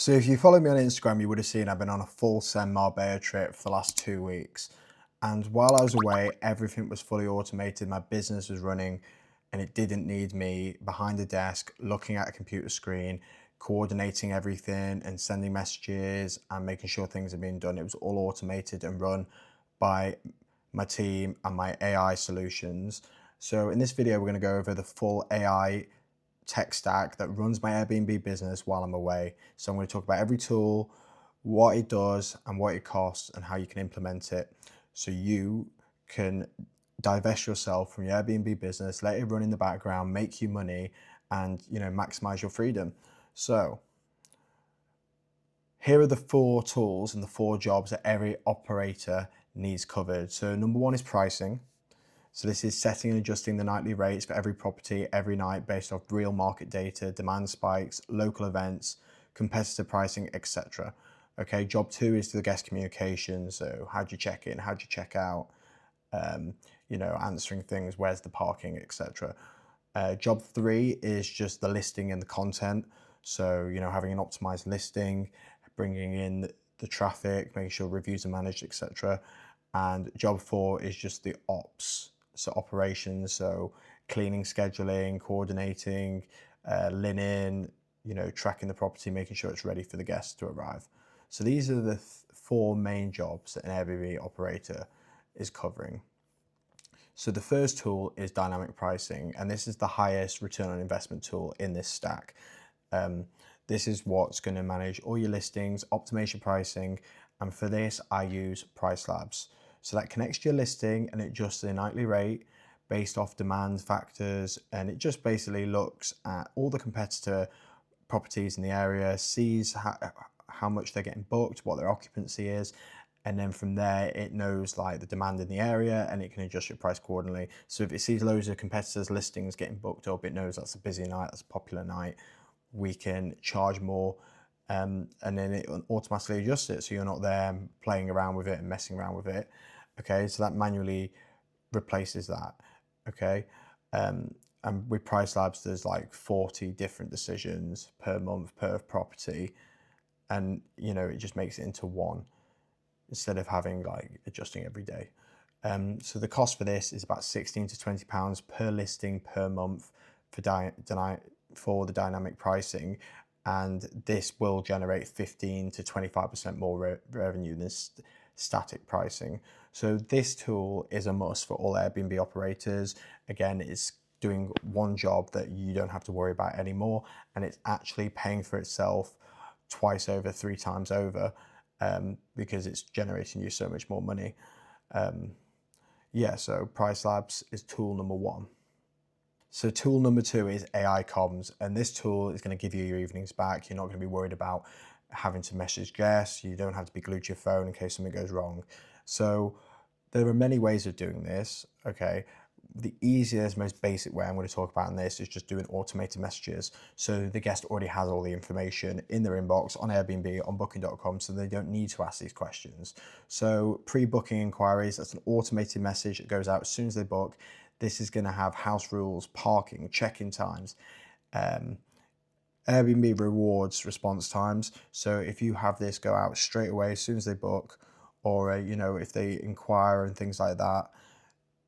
So if you follow me on Instagram, you would have seen I've been on a full send Marbella trip for the last 2 weeks. And while I was away, everything was fully automated. My business was running and it didn't need me behind the desk, looking at a computer screen, coordinating everything and sending messages and making sure things are being done. It was all automated and run by my team and my AI solutions. So in this video, we're going to go over the full AI tech stack that runs my Airbnb business while I'm away. So I'm going to talk about every tool, what it does and what it costs and how you can implement it so you can divest yourself from your Airbnb business, let it run in the background, make you money and maximize your freedom. So here are the 4 tools and the 4 jobs that every operator needs covered. So number 1 is pricing. So this is setting and adjusting the nightly rates for every property every night based off real market data, demand spikes, local events, competitor pricing, etc. Okay, job 2 is the guest communication. So how do you check in? How do you check out? Answering things, where's the parking, etc. Job 3 is just the listing and the content. So, having an optimized listing, bringing in the traffic, making sure reviews are managed, etc. And job 4 is just the ops. So operations, so cleaning, scheduling, coordinating, linen, tracking the property, making sure it's ready for the guests to arrive. So these are the 4 main jobs that an Airbnb operator is covering. So the first tool is dynamic pricing, and this is the highest return on investment tool in this stack. This is what's going to manage all your listings, optimization pricing, and for this I use Price Labs. So that connects to your listing and it adjusts the nightly rate based off demand factors, and it just basically looks at all the competitor properties in the area, sees how much they're getting booked, what their occupancy is, and then from there it knows like the demand in the area and it can adjust your price accordingly. So if it sees loads of competitors listings getting booked up, it knows that's a busy night, that's a popular night, we can charge more, and then it automatically adjusts it so you're not there playing around with it and messing around with it. Okay, so that manually replaces that. Okay, and with Price Labs there's like 40 different decisions per month per property, and it just makes it into one instead of having like adjusting every day. So the cost for this is about £16 to £20 per listing per month for the dynamic pricing, and this will generate 15 to 25% more revenue than static pricing. So this tool is a must for all Airbnb operators. Again, it's doing one job that you don't have to worry about anymore, and it's actually paying for itself twice over, 3 times over, because it's generating you so much more money. So Price Labs is tool number 1. So tool number 2 is AI comms, and this tool is going to give you your evenings back. You're not going to be worried about having to message guests. You don't have to be glued to your phone in case something goes wrong. So there are many ways of doing this. Okay, the easiest, most basic way I'm going to talk about in this is just doing automated messages. So the guest already has all the information in their inbox on Airbnb, on booking.com, so they don't need to ask these questions. So pre-booking inquiries, that's an automated message that goes out as soon as they book. This is going to have house rules, parking, check-in times, Airbnb rewards response times. So if you have this go out straight away as soon as they book, or if they inquire and things like that,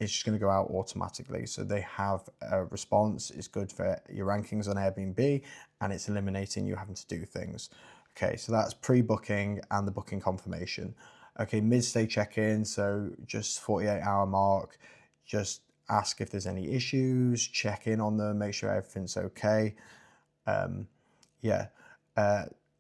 it's just going to go out automatically. So they have a response. It's good for your rankings on Airbnb, and it's eliminating you having to do things. Okay, so that's pre-booking and the booking confirmation. Okay, mid-stay check-in, so just 48-hour mark, just ask if there's any issues, check in on them, make sure everything's okay. And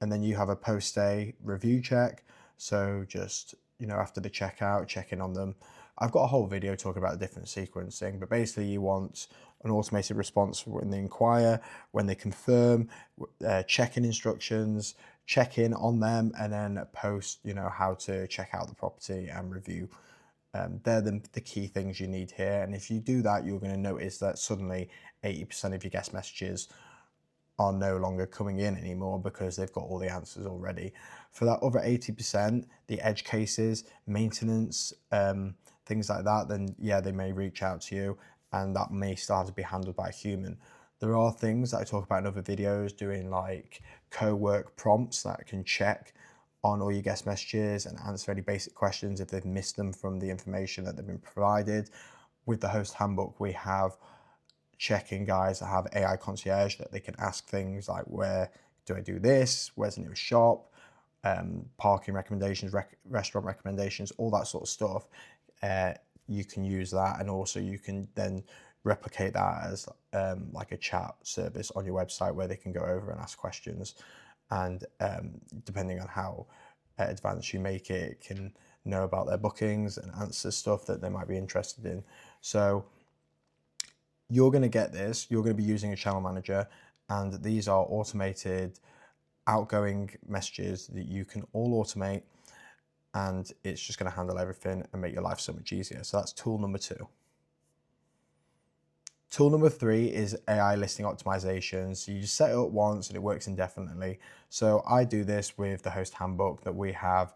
then you have a post-stay review check. So just, after the checkout, check in on them. I've got a whole video talking about the different sequencing, but basically you want an automated response when they inquire, when they confirm, check-in instructions, check in on them, and then post, how to check out the property and review. They're the key things you need here. And if you do that, you're going to notice that suddenly 80% of your guest messages are no longer coming in anymore because they've got all the answers already. For that other 80%, the edge cases, maintenance, things like that, then yeah, they may reach out to you and that may still have to be handled by a human. There are things that I talk about in other videos, doing like co-work prompts that can check on all your guest messages and answer any basic questions if they've missed them from the information that they've been provided. With the Host Handbook, we have check-in guys that have AI concierge that they can ask things like, where do I do this? Where's the nearest shop? Parking recommendations, restaurant recommendations, all that sort of stuff. You can use that, and also you can then replicate that as like a chat service on your website where they can go over and ask questions. And depending on how advanced you make it, it can know about their bookings and answer stuff that they might be interested in. So you're going to get this, you're going to be using a channel manager, and these are automated outgoing messages that you can all automate, and it's just going to handle everything and make your life so much easier. So that's tool number 2. Tool number 3 is AI listing optimization. So you just set it up once and it works indefinitely. So I do this with the Host Handbook, that we have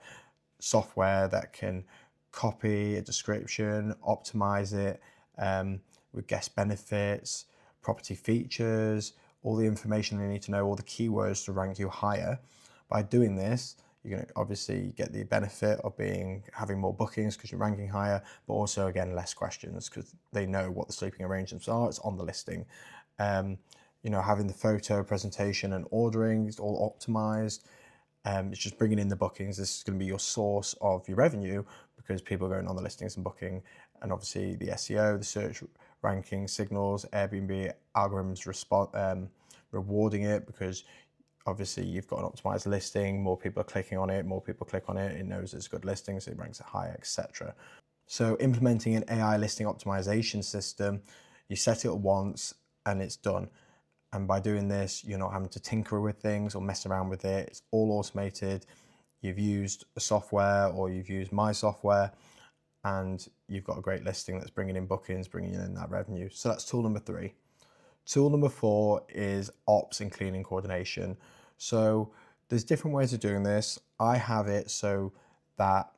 software that can copy a description, optimize it with guest benefits, property features, all the information you need to know, all the keywords to rank you higher. By doing this, you're going to obviously get the benefit of having more bookings because you're ranking higher, but also again less questions because they know what the sleeping arrangements are. It's on the listing. Having the photo presentation and ordering is all optimized. It's just bringing in the bookings. This is going to be your source of your revenue because people are going on the listings and booking, and obviously the SEO, the search ranking signals, Airbnb algorithms rewarding it because obviously you've got an optimized listing, more people are clicking on it, more people click on it, it knows it's a good listing, so it ranks it higher, etc. So implementing an AI listing optimization system, you set it up once and it's done. And by doing this, you're not having to tinker with things or mess around with it. It's all automated. You've used a software or you've used my software, and you've got a great listing that's bringing in bookings, bringing in that revenue. So that's tool number 3. Tool number 4 is ops and cleaning coordination. So there's different ways of doing this. I have it so that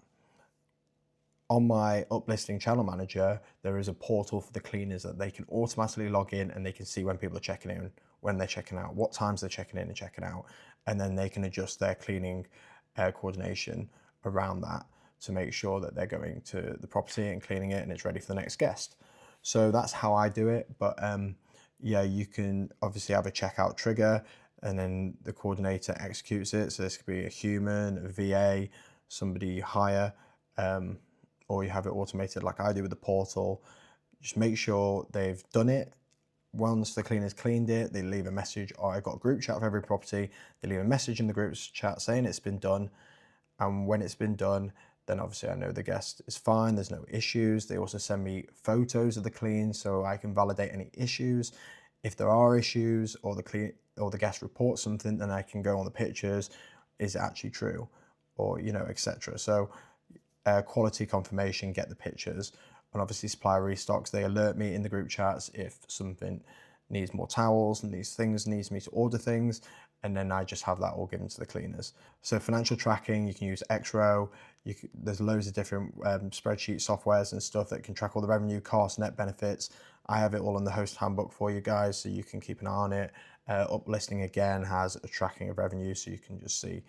on my uplisting channel manager, there is a portal for the cleaners that they can automatically log in, and they can see when people are checking in, when they're checking out, what times they're checking in and checking out, and then they can adjust their cleaning coordination around that to make sure that they're going to the property and cleaning it and it's ready for the next guest. So that's how I do it. But yeah, you can obviously have a checkout trigger and then the coordinator executes it. So this could be a human, a VA, somebody you hire, or you have it automated like I do with the portal. Just make sure they've done it. Once the cleaners cleaned it, they leave a message, or I've got a group chat of every property. They leave a message in the group chat saying it's been done. And when it's been done, then obviously I know the guest is fine, there's no issues. They also send me photos of the clean so I can validate any issues. If there are issues or the guest reports something, then I can go on the pictures, is it actually true, or etc. So quality confirmation, get the pictures. And obviously supplier restocks, they alert me in the group chats if something needs more towels and these things needs me to order things, and then I just have that all given to the cleaners. So financial tracking, you can use Xrow. There's loads of different spreadsheet softwares and stuff that can track all the revenue, costs, net benefits. I have it all in the Host Handbook for you guys, so you can keep an eye on it. Uplisting again has a tracking of revenue, so you can just see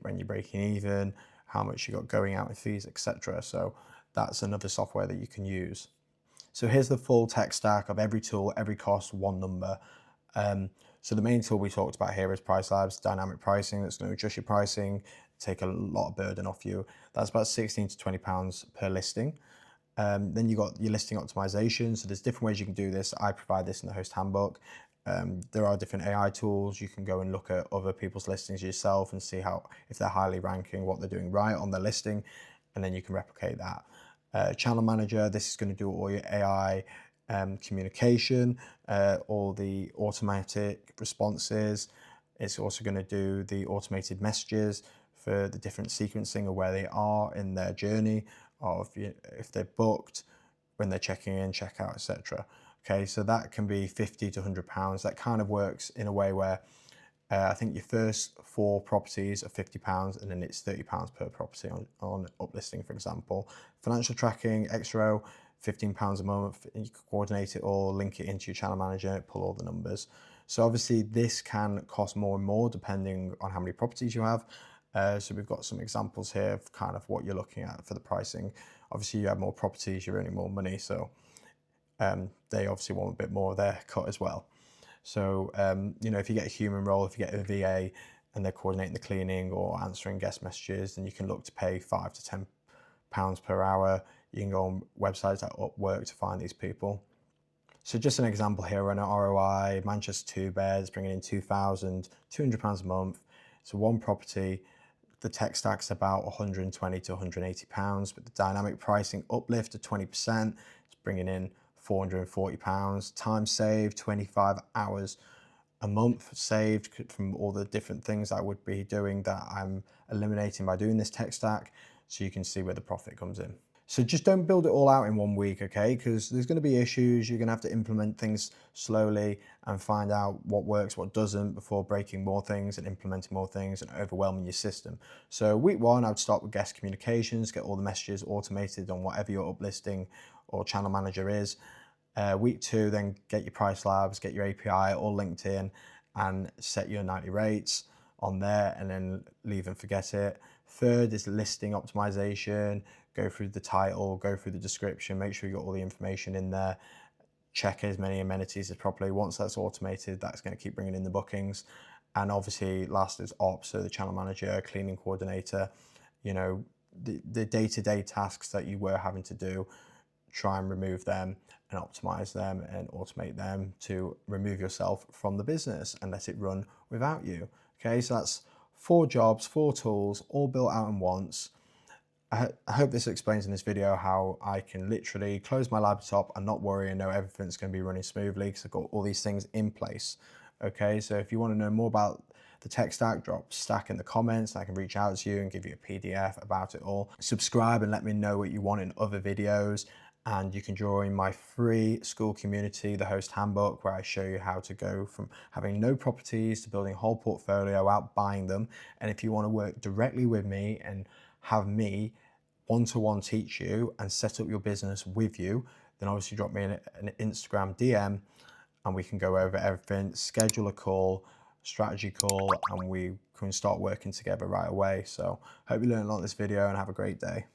when you're breaking even, how much you got going out in fees, etc. So that's another software that you can use. So here's the full tech stack of every tool, every cost, one number. So the main tool we talked about here is Price Labs, dynamic pricing. That's going to adjust your pricing, take a lot of burden off you. That's about £16 to £20 per listing. Then you got your listing optimization. So there's different ways you can do this. I provide this in the Host Handbook. There are different AI tools. You can go and look at other people's listings yourself and see if they're highly ranking, what they're doing right on their listing, and then you can replicate that. Channel Manager, this is going to do all your AI communication, all the automatic responses. It's also going to do the automated messages for the different sequencing of where they are in their journey, of if they're booked, when they're checking in, check out, etc. Okay, so that can be £50 to £100. That kind of works in a way where I think your first 4 properties are £50 and then it's £30 per property on uplisting, for example. Financial tracking, Xrow, £15 a month, and you can coordinate it all, link it into your channel manager, pull all the numbers. So obviously this can cost more and more depending on how many properties you have. So we've got some examples here of kind of what you're looking at for the pricing. Obviously you have more properties, you're earning more money, so they obviously want a bit more of their cut as well. So, you know, if you get a human role, if you get a VA and they're coordinating the cleaning or answering guest messages, then you can look to pay £5 to £10 per hour. You can go on websites like Upwork to find these people. So just an example here, we're on an ROI, Manchester 2 beds, bringing in £2,200 a month. So one property, the tech stack's about £120 to £180, but the dynamic pricing uplift of 20%, it's bringing in £440. Time saved, 25 hours a month saved from all the different things I would be doing that I'm eliminating by doing this tech stack. So you can see where the profit comes in. So just don't build it all out in 1 week, okay? Because there's going to be issues. You're going to have to implement things slowly and find out what works, what doesn't, before breaking more things and implementing more things and overwhelming your system. So week 1, I would start with guest communications, get all the messages automated on whatever your uplisting or channel manager is. Week 2, then get your price labs, get your API all linked in and set your 90 rates on there, and then leave and forget it. 3rd is listing optimization. Go through the title, go through the description, make sure you got all the information in there, check as many amenities as properly. Once that's automated, that's going to keep bringing in the bookings. And obviously last is ops, so the channel manager, cleaning coordinator, you know, the day-to-day tasks that you were having to do, try and remove them and optimize them and automate them to remove yourself from the business and let it run without you. Okay, so that's 4 jobs, 4 tools, all built out in once. I hope this explains in this video how I can literally close my laptop and not worry and know everything's going to be running smoothly because I've got all these things in place. Okay, so if you want to know more about the tech stack, drop stack in the comments. I can reach out to you and give you a PDF about it all. Subscribe and let me know what you want in other videos. And you can join my free school community, the Host Handbook, where I show you how to go from having no properties to building a whole portfolio out buying them. And if you want to work directly with me and have me one-to-one teach you and set up your business with you, then obviously drop me an Instagram DM and we can go over everything, schedule a call, strategy call, and we can start working together right away. So hope you learned a lot in this video and have a great day.